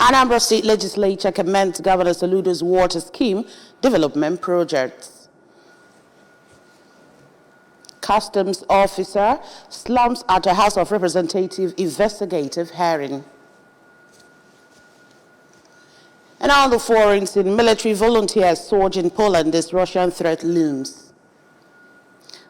Anambra State Legislature commenced Governor Soludo's water scheme development projects. Customs officer slumps at a House of Representatives investigative hearing. And on the foreign scene, military volunteers surge in Poland as Russian threat looms.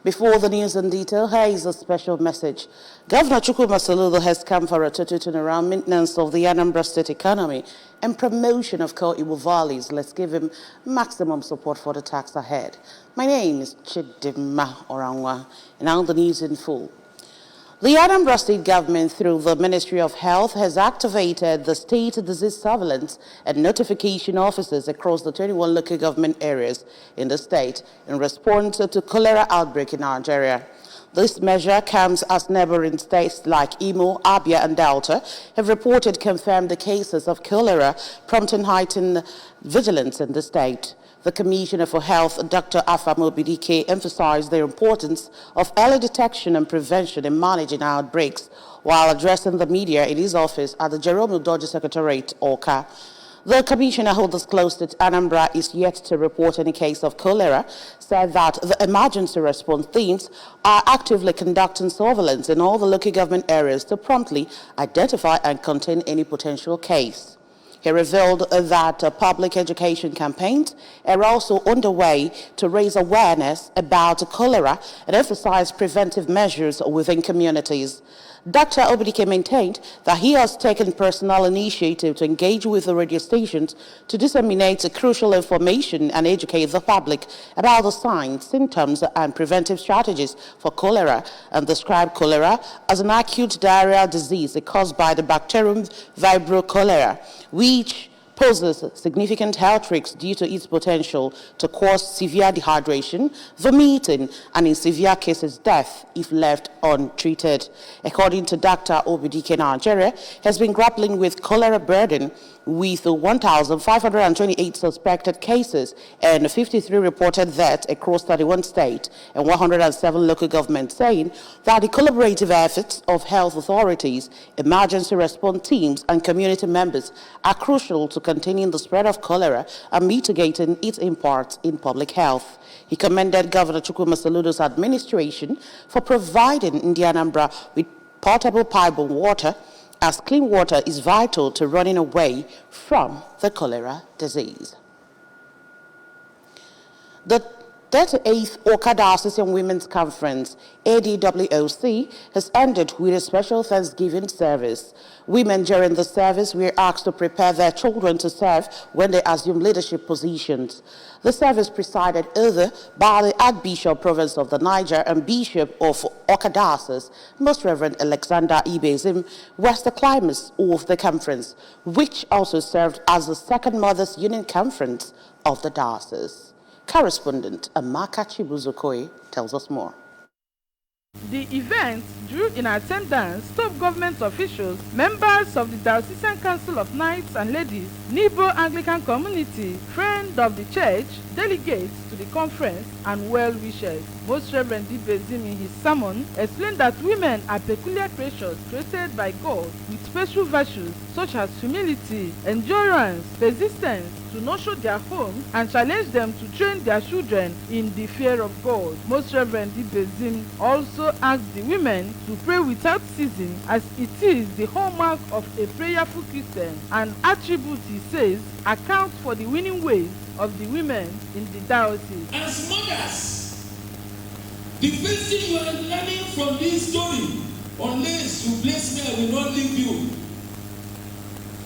Before the news in detail, here is a special message. Governor Chukwuma Soludo has come for a total turnaround maintenance of the Anambra State economy and promotion of core Igbo valleys. Let's give him maximum support for the task ahead. My name is Chidima Orangwa, and now the news in full. The Anambra State government, through the Ministry of Health, has activated the state disease surveillance and notification offices across the 21 local government areas in the state in response to cholera outbreak in Nigeria. This measure comes as neighboring states like Imo, Abia, and Delta have reported confirmed the cases of cholera, prompting heightened vigilance in the state. The Commissioner for Health, Dr. Afam Obidike, emphasized the importance of early detection and prevention in managing outbreaks while addressing the media in his office at the Jerome Udoji Secretariat, Awka. The Commissioner, who disclosed that Anambra is yet to report any case of cholera, said that the emergency response teams are actively conducting surveillance in all the local government areas to promptly identify and contain any potential case. He revealed that public education campaigns are also underway to raise awareness about cholera and emphasize preventive measures within communities. Dr. Obidike maintained that he has taken personal initiative to engage with the radio stations to disseminate crucial information and educate the public about the signs, symptoms, and preventive strategies for cholera, and describe cholera as an acute diarrheal disease caused by the bacterium Vibrio cholera, which poses significant health risks due to its potential to cause severe dehydration, vomiting, and in severe cases, death if left untreated. According to Dr. Obidike, Nigeria has been grappling with cholera burden with 1,528 suspected cases and 53 reported deaths across 31 states and 107 local governments, saying that the collaborative efforts of health authorities, emergency response teams, and community members are crucial to containing the spread of cholera and mitigating its impact in public health. He commended Governor Chukwuma Soludo's administration for providing Indiana Anambra with potable piped water, as clean water is vital to running away from the cholera disease. The 38th Awka Diocesan Women's Conference, ADWOC, has ended with a special Thanksgiving service. Women during the service were asked to prepare their children to serve when they assume leadership positions. The service presided over by the Archbishop Province of the Niger and Bishop of Awka Diocese, Most Reverend Alexander Ibezim, was the climax of the conference, which also served as the second Mothers Union Conference of the diocese. Correspondent Amaka Chibuzokoye tells us more. The event drew in attendance top government officials, members of the Diocesan Council of Knights and Ladies, Nibo Anglican Community, friends of the church, delegates to the conference, and well-wishers. Most Reverend Ibezim in his sermon explained that women are peculiar creatures created by God with special virtues such as humility, endurance, persistence, to nurture their homes and challenge them to train their children in the fear of God. Most Reverend Ibezim also asked the women to pray without ceasing, as it is the hallmark of a prayerful Christian, an attribute, he says, accounts for the winning ways of the women in the diocese. As mothers, the first thing you are learning from this story, unless you bless me, I will not leave you.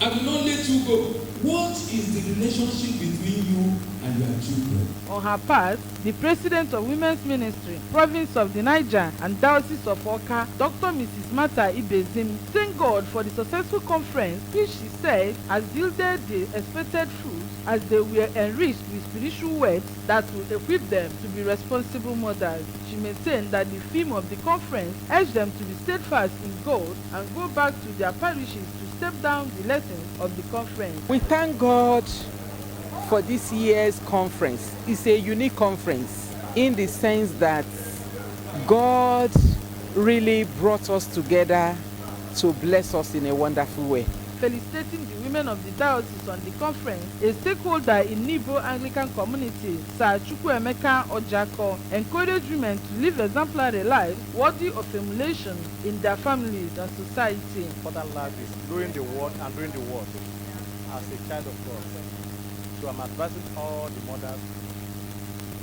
I will not let you go. What is the relationship between you and your children? On her part, the president of Women's Ministry, Province of the Niger and Diocese of Awka, Dr. Mrs. Martha Ibezim, thanked God for the successful conference, which she said has yielded the expected fruits as they were enriched with spiritual words that will equip them to be responsible mothers. She maintained that the theme of the conference urged them to be steadfast in God and go back to their parishes to step down the lessons of the conference. We thank God for this year's conference. It's a unique conference in the sense that God really brought us together to bless us in a wonderful way. Felicitating the women of the diocese on the conference, a stakeholder in Nibo Anglican community, Sir Chukwuemeka Ojako, encouraged women to live exemplary lives worthy of emulation in their families and society. Important life is doing the word and doing the word as a child of God. So I'm advising all the mothers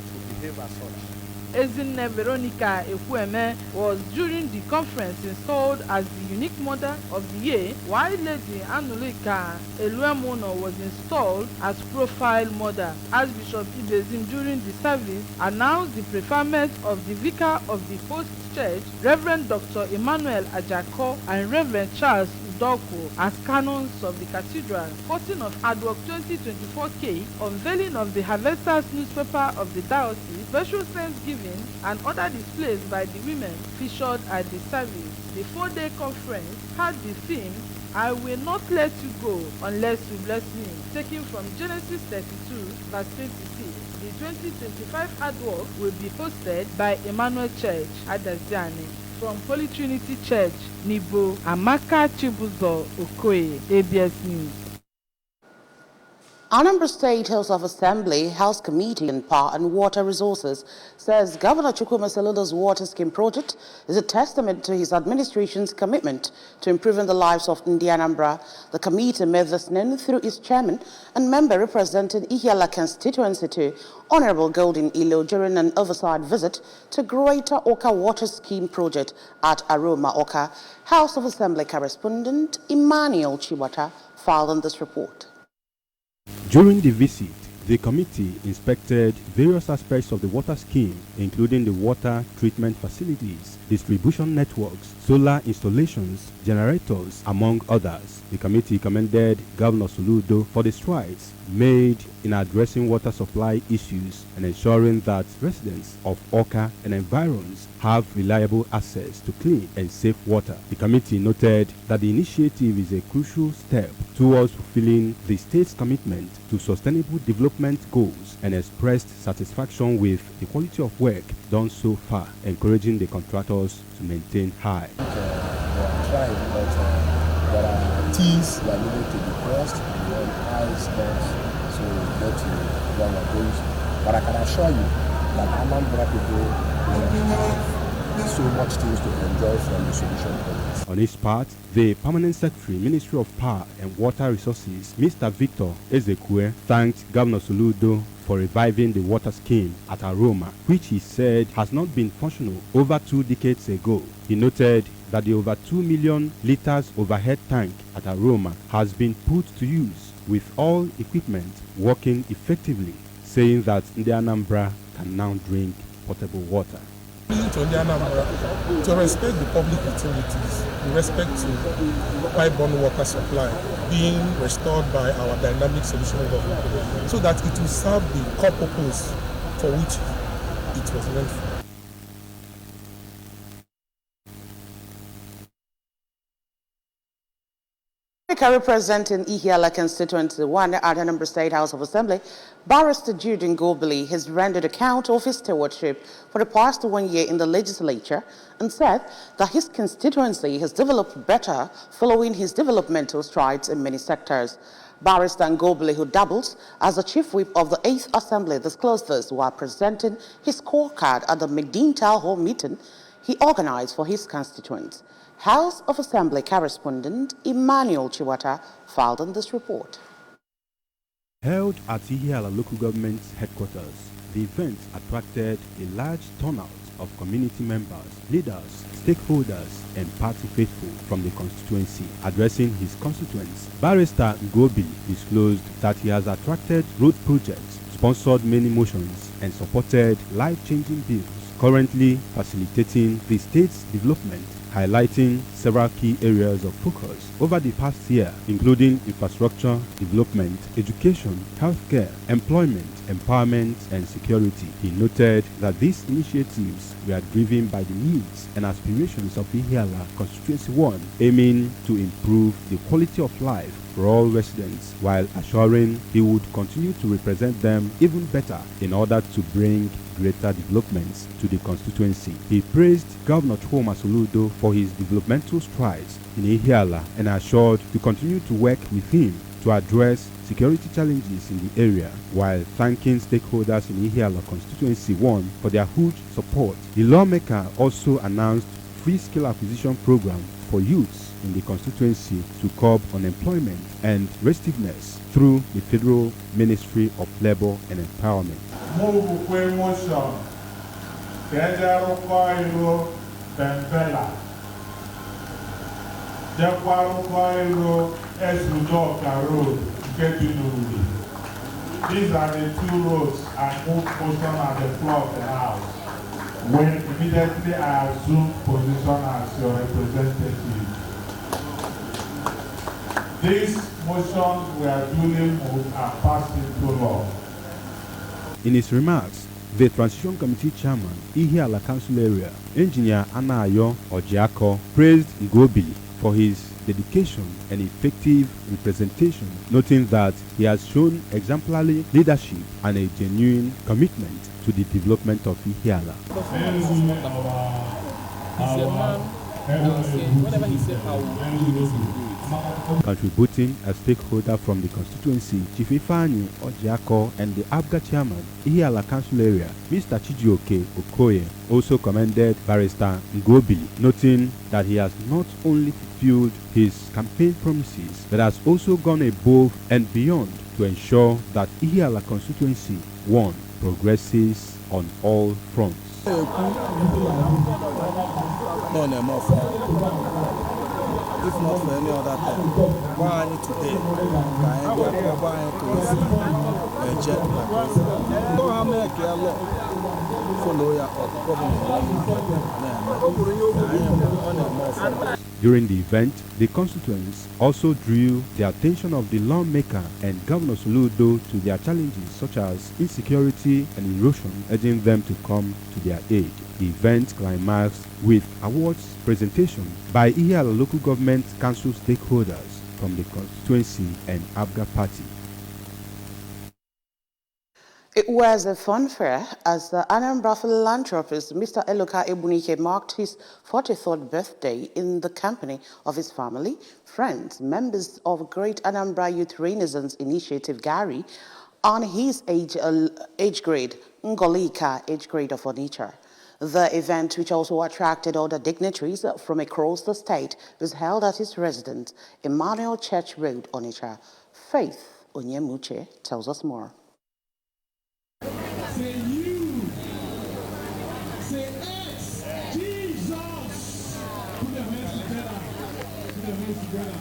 to behave as such. Ezinne Veronica Ekwueme was during the conference installed as the unique mother of the year, while Lady Anulika Eluemono was installed as profile mother. Archbishop Ibezim during the service announced the preferment of the vicar of the host church, Reverend Dr. Emmanuel Ajako and Reverend Charles Udoko, as canons of the cathedral. 14 of Adwok 2024K, unveiling of the Harvesters newspaper of the diocese, special Thanksgiving and other displays by the women featured at the service. The 4-day conference had the theme, I will not let you go unless you bless me, taken from Genesis 32 verse 26. The 2025 Adwok will be hosted by Emmanuel Church at Daziani. From Holy Trinity Church, Nibo, Amaka Chibuzo Okoye, ABS News. Anambra State House of Assembly House Committee on Power and Water Resources says Governor Chukwuma Soludo's water scheme project is a testament to his administration's commitment to improving the lives of Anambra. The committee made this known through its chairman and member representing Ihiala constituency to Honorable Golden Ilo during an oversight visit to Greater Oka Water Scheme project at Aroma Oka. House of Assembly correspondent Emmanuel Chiwata filed on this report. During the visit, the committee inspected various aspects of the water scheme, including the water treatment facilities, distribution networks, solar installations, generators, among others. The committee commended Governor Soludo for the strides made in addressing water supply issues and ensuring that residents of Oka and environs have reliable access to clean and safe water. The committee noted that the initiative is a crucial step towards fulfilling the state's commitment to sustainable development goals and expressed satisfaction with the quality of work done so far, encouraging the contractors to maintain high. They are trying, but there are things that needed to be crossed and high steps to get to where we're going to. But I can assure you that Anambra people have so much things to enjoy from the solution project. On his part, the Permanent Secretary, Ministry of Power and Water Resources, Mr. Victor Ezekwe, thanked Governor Soludo for reviving the water scheme at Aroma, which he said has not been functional over 2 decades ago. He noted that the over 2 million liters overhead tank at Aroma has been put to use with all equipment working effectively, saying that Anambra can now drink potable water. To Anambra, to respect the public utilities, with respect to pipe-borne water supply being restored by our dynamic solution government, so that it will serve the core purpose for which it was meant for. Representing Ihiala constituency 1 at Anambra State House of Assembly, Barrister Jude Ngobili has rendered account of his stewardship for the past 1 year in the legislature and said that his constituency has developed better following his developmental strides in many sectors. Barrister Ngobili, who doubles as the chief whip of the 8th Assembly, disclosed this while presenting his scorecard at the McDean Town Hall meeting he organized for his constituents. House of Assembly correspondent Emmanuel Chiwata filed on this report. Held at Ihiala local government headquarters, the event attracted a large turnout of community members, leaders, stakeholders, and party faithful from the constituency. Addressing his constituents, Barrister Ngobi disclosed that he has attracted road projects, sponsored many motions, and supported life-changing bills, currently facilitating the state's development, highlighting several key areas of focus over the past year, including infrastructure, development, education, healthcare, employment, empowerment, and security. He noted that these initiatives were driven by the needs and aspirations of Ihiala Constituency 1, aiming to improve the quality of life for all residents, while assuring he would continue to represent them even better in order to bring greater developments to the constituency. He praised Governor Chuma Soludo for his developmental strides in Ihiala and assured to continue to work with him to address security challenges in the area, while thanking stakeholders in Ihiala Constituency 1 for their huge support. The lawmaker also announced free skill acquisition program for youths in the constituency to curb unemployment and restiveness through the Federal Ministry of Labor and Empowerment. These are the two roads I moved position at the floor of the house when immediately I assumed position as your representative. These motions were duly moved and passed into law. In his remarks, the Transition Committee Chairman, Ihiala Council Area, Engineer Anayo Ojiako, praised Ngobili for his dedication and effective representation, noting that he has shown exemplary leadership and a genuine commitment to the development of Ihiala. Whatever he said, I will Contributing a stakeholder from the constituency, Chief Ifeanyi Ojiako and the ABGA chairman, Ihiala Council Area, Mr. Chijioke Okoye, also commended Barrister Ngobili, noting that he has not only fulfilled his campaign promises, but has also gone above and beyond to ensure that Ihiala Constituency 1 progresses on all fronts. If not for any other time, why I need today? During the event, the constituents also drew the attention of the lawmaker and Governor Soludo to their challenges such as insecurity and erosion, urging them to come to their aid. The event climaxed with awards presentation by Ihiala Local Government Council stakeholders from the constituency and ABGA party. It was a fun fair as the Anambra philanthropist Mr. Eloka Ebunike marked his 43rd birthday in the company of his family, friends, members of Great Anambra Youth Renaissance Initiative Gary, on his age grade, Ngolika age grade of Onitsha. The event, which also attracted other dignitaries from across the state, was held at his residence, Emmanuel Church Road, Onitsha. Faith Onyemuche tells us more. Say you. Say X. Jesus. Put your hands together. Put your hands together.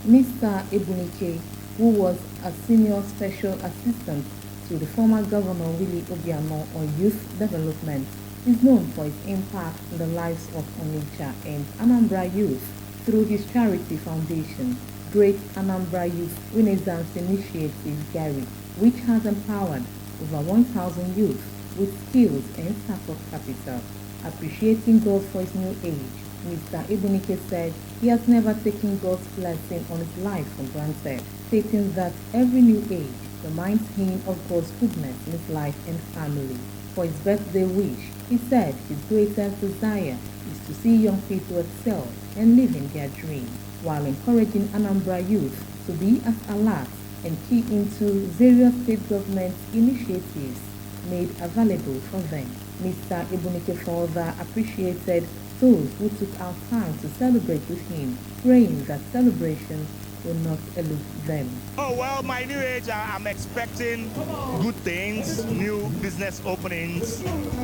Mr. Ebunike, who was a senior special assistant to the former governor Willie Obiano on youth development, is known for his impact in the lives of Onitsha and Anambra youth through his charity foundation, Great Anambra Youth Renaissance Initiative Gary, which has empowered over 1,000 youth with skills and startup capital. Appreciating God for his new age, Mr. Ebunike said he has never taken God's blessing on his life for granted, stating that every new age reminds him of God's goodness in his life and family. For his birthday wish, he said his greatest desire is to see young people excel and live in their dreams, while encouraging Anambra youth to be as alert and key into various state government initiatives made available for them. Mr. Ebunike further appreciated those who took out time to celebrate with him, praying that celebration will not elude them. Oh, well, my new age, I'm expecting good things, new business openings.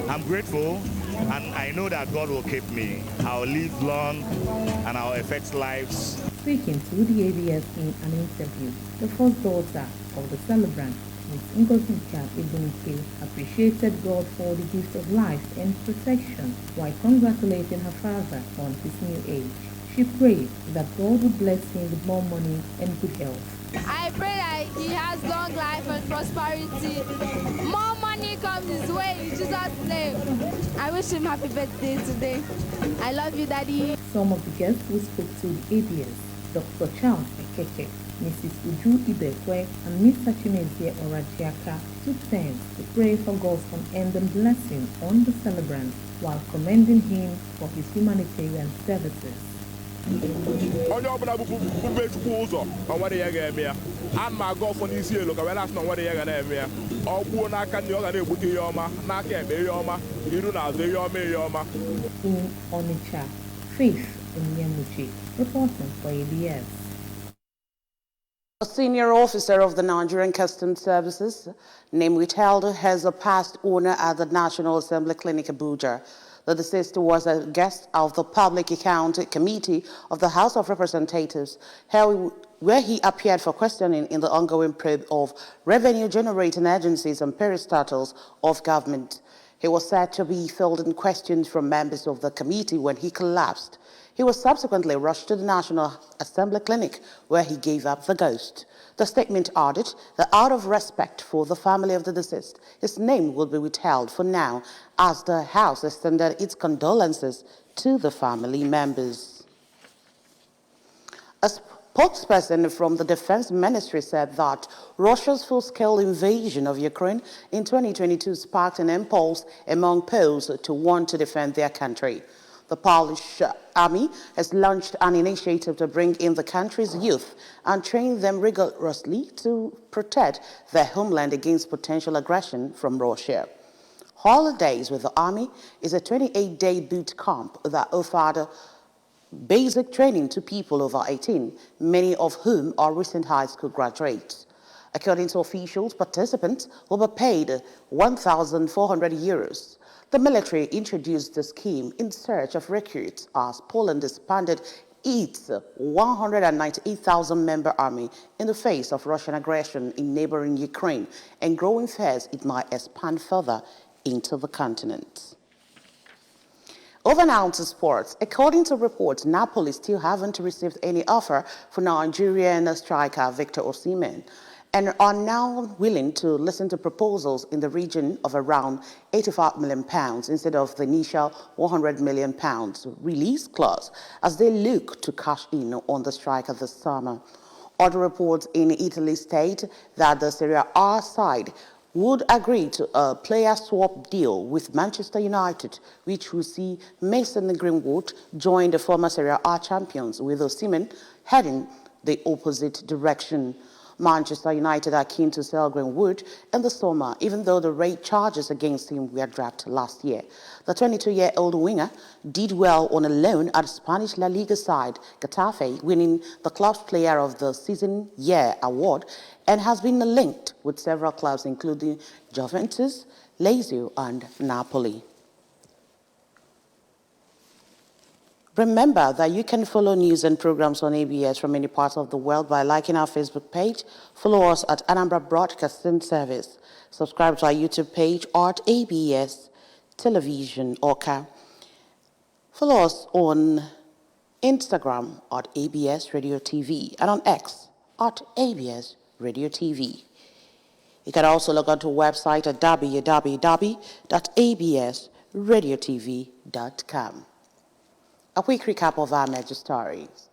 I'm grateful, and I know that God will keep me. I'll live long, and I'll affect lives. Speaking to the ABS in an interview, the first daughter of the celebrant, Ms. Ngozika Ebunike, appreciated God for the gift of life and protection while congratulating her father on his new age. She prayed that God would bless him with more money and good health. I pray that he has long life and prosperity. More money comes his way in Jesus' name. I wish him happy birthday today. I love you, Daddy. Some of the guests who spoke to the ABS, Dr. Charles Ekeke, Mrs. Uju Ibekwe and Mr. Chimezie Orajiaka took turns to pray for God's unending blessing on the celebrant while commending him for his humanitarian services. Onye ọbụla bube chukwu ụzọ onwere ya ga-eme ya a ma aga ọfọ n'isi elu ka wela asị na onwere ya ga na-eme ya ọ gbuo n'aka ndị ọ ga na-egbute ihe ọma n'aka ekpe ihe ọma iru na azụ ihe ọma. In Onitsha, Faith Onyemuchi reporting for ABS. A senior officer of the Nigerian Customs Services, name withheld, has a past owner at the National Assembly Clinic Abuja. The deceased was a guest of the Public Account Committee of the House of Representatives, where he appeared for questioning in the ongoing probe of revenue-generating agencies and parastatals of government. He was said to be fielding questions from members of the committee when he collapsed. He was subsequently rushed to the National Assembly Clinic, where he gave up the ghost. The statement added that out of respect for the family of the deceased, his name will be withheld for now, as the House extended its condolences to the family members. A spokesperson from the Defense Ministry said that Russia's full-scale invasion of Ukraine in 2022 sparked an impulse among Poles to want to defend their country. The Polish army has launched an initiative to bring in the country's youth and train them rigorously to protect their homeland against potential aggression from Russia. Holidays with the army is a 28-day boot camp that offered basic training to people over 18, many of whom are recent high school graduates. According to officials, participants will be paid 1,400 euros. The military introduced the scheme in search of recruits as Poland disbanded its 198,000-member army in the face of Russian aggression in neighboring Ukraine and growing fears it might expand further into the continent. Over now to sports. According to reports, Napoli still haven't received any offer for Nigerian striker Victor Osimhen, and are now willing to listen to proposals in the region of around £85 million instead of the initial £100 million release clause, as they look to cash in on the striker this summer. Other reports in Italy state that the Serie A side would agree to a player swap deal with Manchester United, which will see Mason Greenwood join the former Serie A champions, with Osimhen heading the opposite direction. Manchester United are keen to sell Greenwood in the summer, even though the rape charges against him were dropped last year. The 22-year-old winger did well on a loan at Spanish La Liga side Getafe, winning the club's Player of the Season Year award, and has been linked with several clubs including Juventus, Lazio and Napoli. Remember that you can follow news and programs on ABS from many parts of the world by liking our Facebook page, follow us at Anambra Broadcasting Service, subscribe to our YouTube page at ABS Television Oka, follow us on Instagram at ABS Radio TV and on X at ABS Radio TV. You can also log on to our website at www.absradiotv.com. A quick recap of our major stories.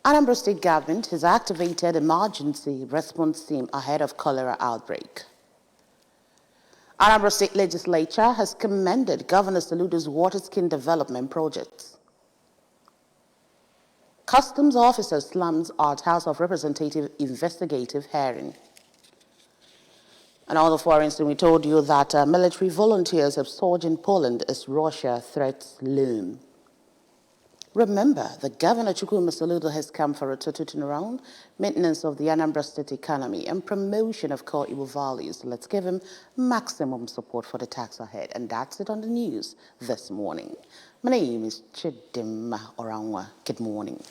Anambra State Government has activated emergency response team ahead of cholera outbreak. Anambra State Legislature has commended Governor Soludo's water skin development projects. Customs officer slums at House of Representatives investigative hearing. And on the foreign scene, we told you that military volunteers have surged in Poland as Russia threats loom. Remember, the Governor Chukwuma Soludo has come for a total turnaround, maintenance of the Anambra State economy, and promotion of core Igbo values. Let's give him maximum support for the tax ahead. And that's it on the news this morning. My name is Chidimma Orangwa. Good morning.